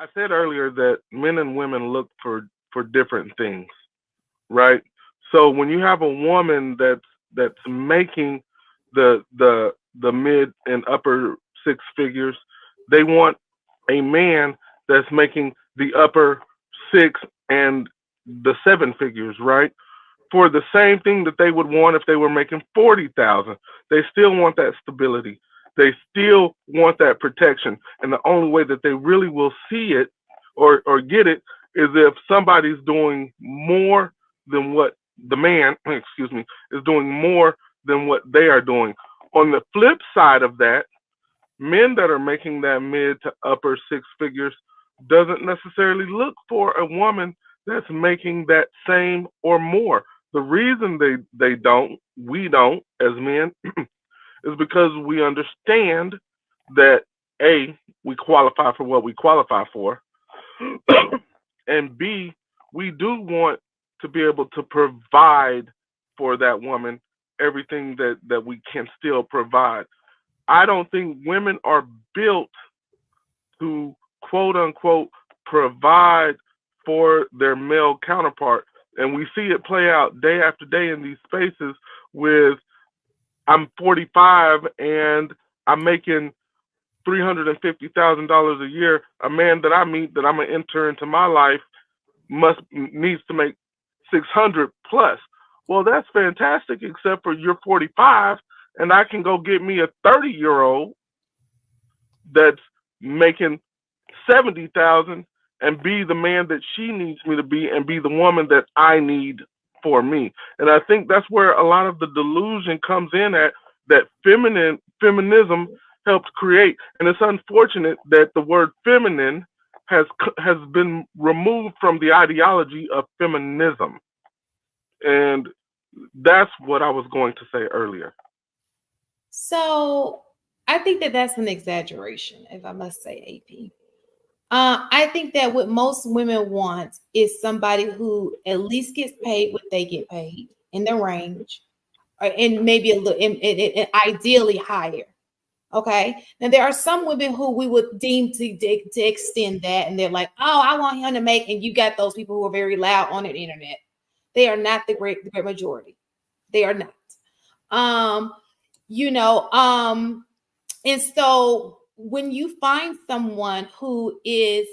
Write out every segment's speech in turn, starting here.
I said earlier that men and women look for different things, right? So when you have a woman that's making the mid and upper six figures, they want a man that's making the upper six and the seven figures, right? For the same thing that they would want if they were making 40,000. They still want that stability. They still want that protection. And the only way that they really will see it or get it is if somebody's doing more than what the man, excuse me, is doing more than what they are doing. On the flip side of that, men that are making that mid to upper six figures doesn't necessarily look for a woman that's making that same or more. The reason they don't, we don't as men, is because we understand that A, we qualify for what we qualify for, and B, we do want to be able to provide for that woman everything that we can still provide. I don't think women are built to quote unquote provide for their male counterpart. And we see it play out day after day in these spaces with I'm 45 and I'm making $350,000 a year. A man that I meet that I'm gonna enter into my life must needs to make 600 plus. Well, that's fantastic, except for you're 45 and I can go get me a 30-year-old that's making 70,000 and be the man that she needs me to be and be the woman that I need for me. And I think that's where a lot of the delusion comes in at that feminism helped create. And it's unfortunate that the word feminine has been removed from the ideology of feminism. And that's what I was going to say earlier. So I think that that's an exaggeration, if I must say, AP. I think that what most women want is somebody who at least gets paid what they get paid in the range, and maybe a little, and ideally higher. Okay. Now there are some women who we would deem to extend that, and they're like, "Oh, I want him to make." And you got those people who are very loud on the internet. They are not the great majority. They are not. Um, you know, and so when you find someone who is,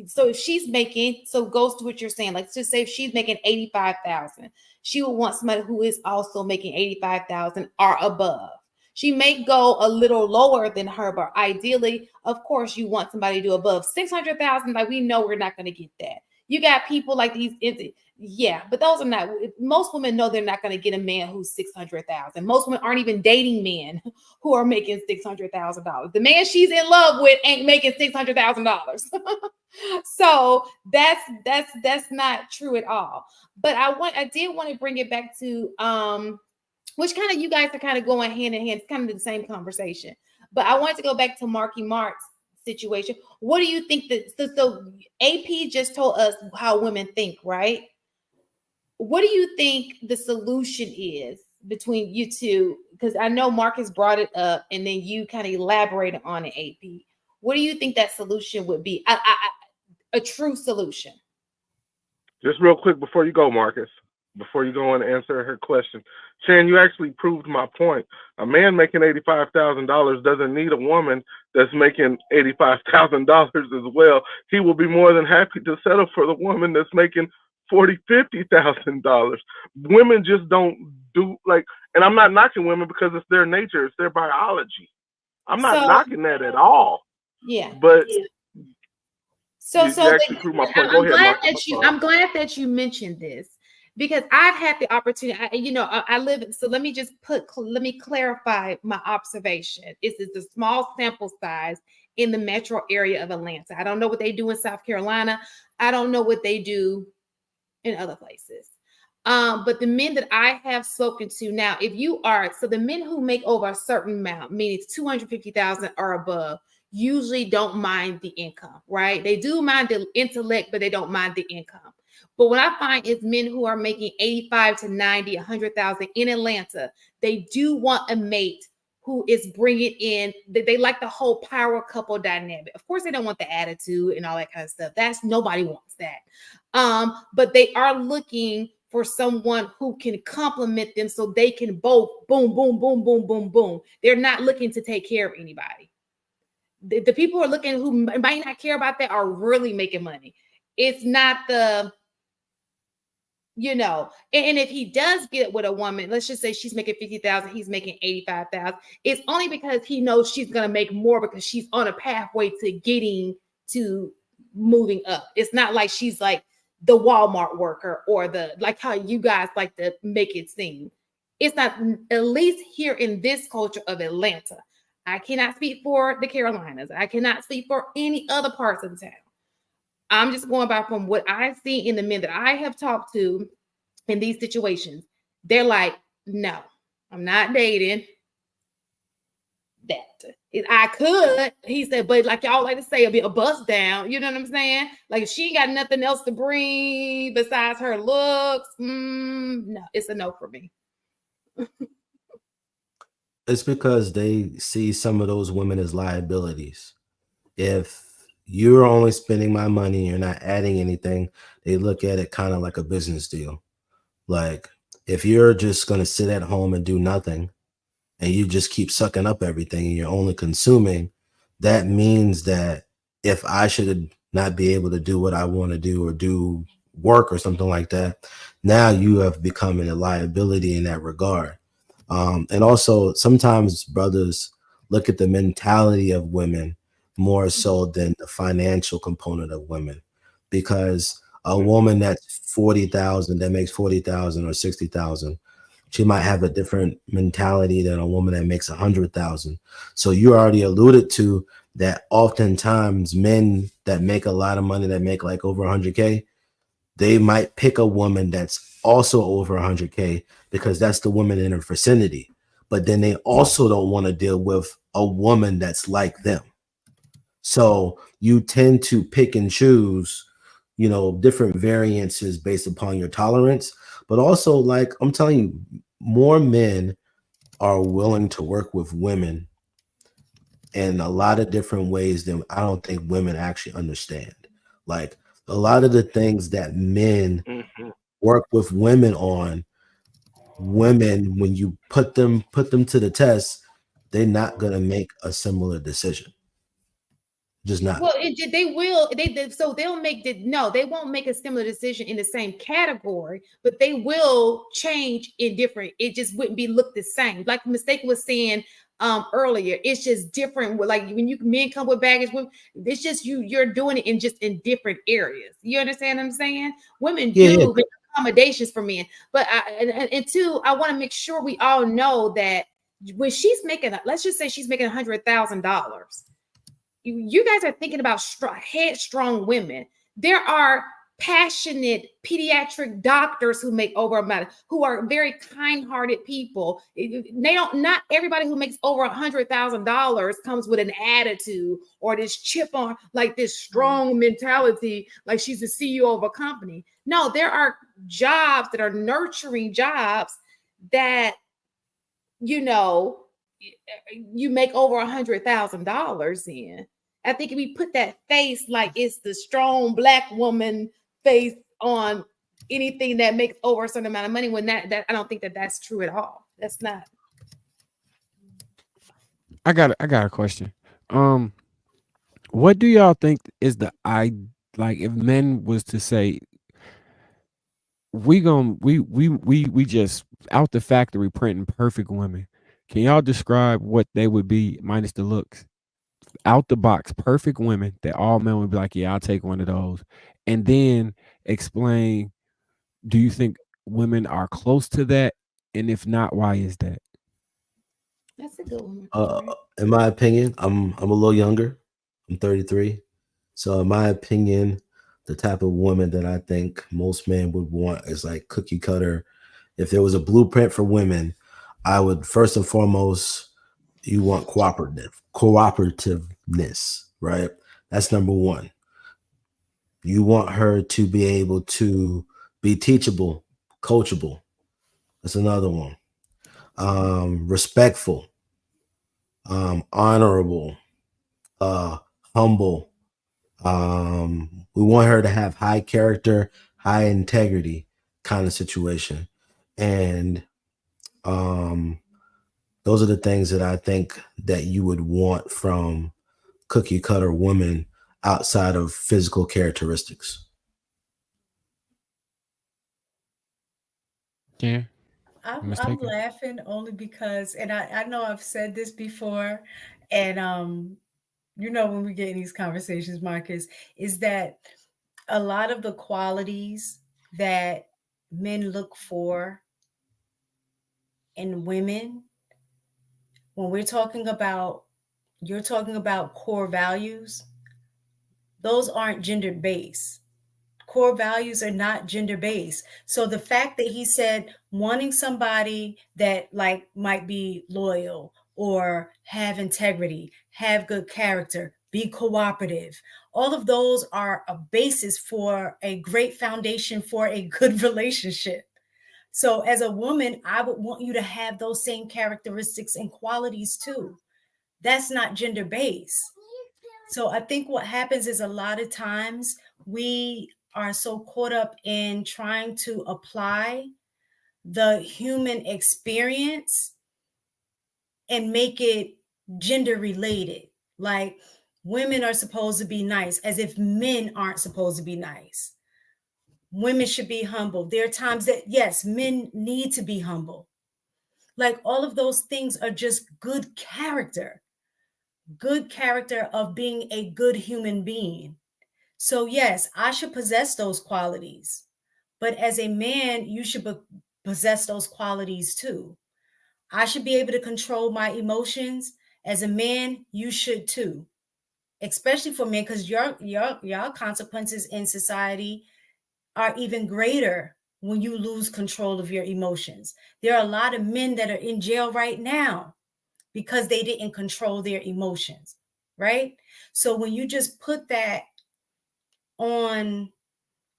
so if she's making, so goes to what you're saying, like just say if she's making 85,000, she will want somebody who is also making 85,000 or above. She may go a little lower than her, but ideally, of course, you want somebody to do above 600,000. Like we know we're not going to get that. You got people like these, yeah, but those are not. Most women know they're not going to get a man who's 600,000. Most women aren't even dating men who are making $600,000. The man she's in love with ain't making $600,000. So that's not true at all. But I did want to bring it back to which kind of you guys are kind of going hand in hand. It's kind of the same conversation. But I wanted to go back to Marky Mark's situation. What do you think that so AP just told us how women think, right? What do you think the solution is between you two? Because I know Marcus brought it up and then you kind of elaborated on it, AP. What do you think that solution would be? A true solution. Just real quick before you go, Marcus, before you go and answer her question, Shan, you actually proved my point. A man making $85,000 doesn't need a woman that's making $85,000 as well. He will be more than happy to settle for the woman that's making $40,000, $50,000. Women just don't do like, and I'm not knocking women because it's their nature, it's their biology. I'm not knocking that at all. Yeah, but so you actually proved my point. Go ahead, Marcus. I'm glad that you mentioned this because I've had the opportunity. I live. So let me clarify my observation. This is a small sample size in the metro area of Atlanta. I don't know what they do in South Carolina. I don't know what they do in other places. But the men that I have spoken to now, so the men who make over a certain amount, meaning it's 250,000 or above, usually don't mind the income, right? They do mind the intellect, but they don't mind the income. But what I find is men who are making 85 to 90, 100,000 in Atlanta, they do want a mate who is bringing in, they like the whole power couple dynamic. Of course, they don't want the attitude and all that kind of stuff. That's nobody wants that. But they are looking for someone who can complement them so they can both boom, boom, boom, boom, boom, boom. They're not looking to take care of anybody. The people who are looking who might not care about that are really making money. It's not the, and if he does get with a woman, let's just say she's making 50,000, he's making 85,000. It's only because he knows she's gonna make more because she's on a pathway to getting to moving up. It's not like she's like the Walmart worker or the, like how you guys like to make it seem. It's not, at least here in this culture of Atlanta. I cannot speak for the Carolinas. I cannot speak for any other parts of the town. I'm just going by from what I see in the men that I have talked to in these situations. They're like, no, I'm not dating that. I could, he said, but like y'all like to say, a bit a bust down. You know what I'm saying? Like if she ain't got nothing else to bring besides her looks, no, it's a no for me. It's because they see some of those women as liabilities. If you're only spending my money, you're not adding anything, they look at it kind of like a business deal. Like if you're just going to sit at home and do nothing and you just keep sucking up everything and you're only consuming, that means that if I should not be able to do what I want to do or do work or something like that, now you have become a liability in that regard. And also sometimes brothers look at the mentality of women more so than the financial component of women, because a woman that's 40,000 that makes 40,000 or 60,000, she might have a different mentality than a woman that makes 100,000. So you already alluded to that. Oftentimes men that make a lot of money, that make like over 100K, they might pick a woman that's also over 100K because that's the woman in her vicinity. But then they also don't want to deal with a woman that's like them. So you tend to pick and choose, different variances based upon your tolerance. But also, like I'm telling you, more men are willing to work with women in a lot of different ways than I don't think women actually understand. Like a lot of the things that men work with women on, women, when you put them to the test, they're not gonna make a similar decision. Just not. Well, they will. So they'll make they won't make a similar decision in the same category, but they will change in different. It just wouldn't be look the same. Like Mistake was saying earlier, it's just different. Like when men come with baggage, it's just you're doing it in different areas. You understand what I'm saying? Women do make accommodations for men, but and two, I want to make sure we all know that when she's making, let's just say she's making $100,000. You guys are thinking about headstrong women. There are passionate pediatric doctors who make over amount, who are very kind-hearted people. Not everybody who makes over $100,000 comes with an attitude or this chip on, like this strong mentality, like she's the CEO of a company. No, there are jobs that are nurturing jobs that, you make over $100,000 in. I think if we put that face like it's the strong Black woman face on anything that makes over a certain amount of money, when that I don't think that's true at all. That's not. I got a question. What do y'all think is like if men was to say we just out the factory printing perfect women? Can y'all describe what they would be minus the looks? Out the box, perfect women that all men would be like, yeah, I'll take one of those. And then explain, do you think women are close to that? And if not, why is that? That's a good one. In my opinion, I'm a little younger. I'm 33. So in my opinion, the type of woman that I think most men would want is like cookie cutter. If there was a blueprint for women, I would first and foremost, you want cooperativeness, right? That's number one. You want her to be able to be teachable, coachable. That's another one. Respectful. honorable, humble. We want her to have high character, high integrity kind of situation. And those are the things that I think that you would want from cookie cutter woman outside of physical characteristics. Yeah. I'm Mistake it. laughing only because, and I know I've said this before, and you know, when we get in these conversations, Marcus, is that a lot of the qualities that men look for in women, when we're talking about, you're talking about core values, those aren't gender based. Core values are not gender based. So the fact that he said wanting somebody that like might be loyal or have integrity, have good character, be cooperative, all of those are a basis for a great foundation for a good relationship. So as a woman, I would want you to have those same characteristics and qualities too. That's not gender based. So I think what happens is a lot of times we are so caught up in trying to apply the human experience and make it gender related. Like women are supposed to be nice, as if men aren't supposed to be nice. Women should be humble. There are times that, yes, men need to be humble. Like all of those things are just good character of being a good human being. So, yes, I should possess those qualities. But as a man, you should possess those qualities too. I should be able to control my emotions. As a man, you should too. Especially for men, because your consequences in society are even greater when you lose control of your emotions. There are a lot of men that are in jail right now because they didn't control their emotions, right? So when you just put that on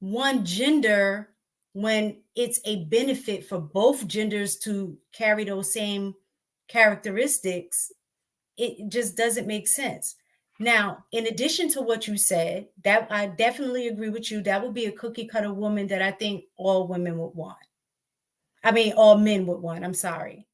one gender, when it's a benefit for both genders to carry those same characteristics, it just doesn't make sense. Now, in addition to what you said, that I definitely agree with you. That would be a cookie cutter woman that I think all women would want. I mean, all men would want. I'm sorry.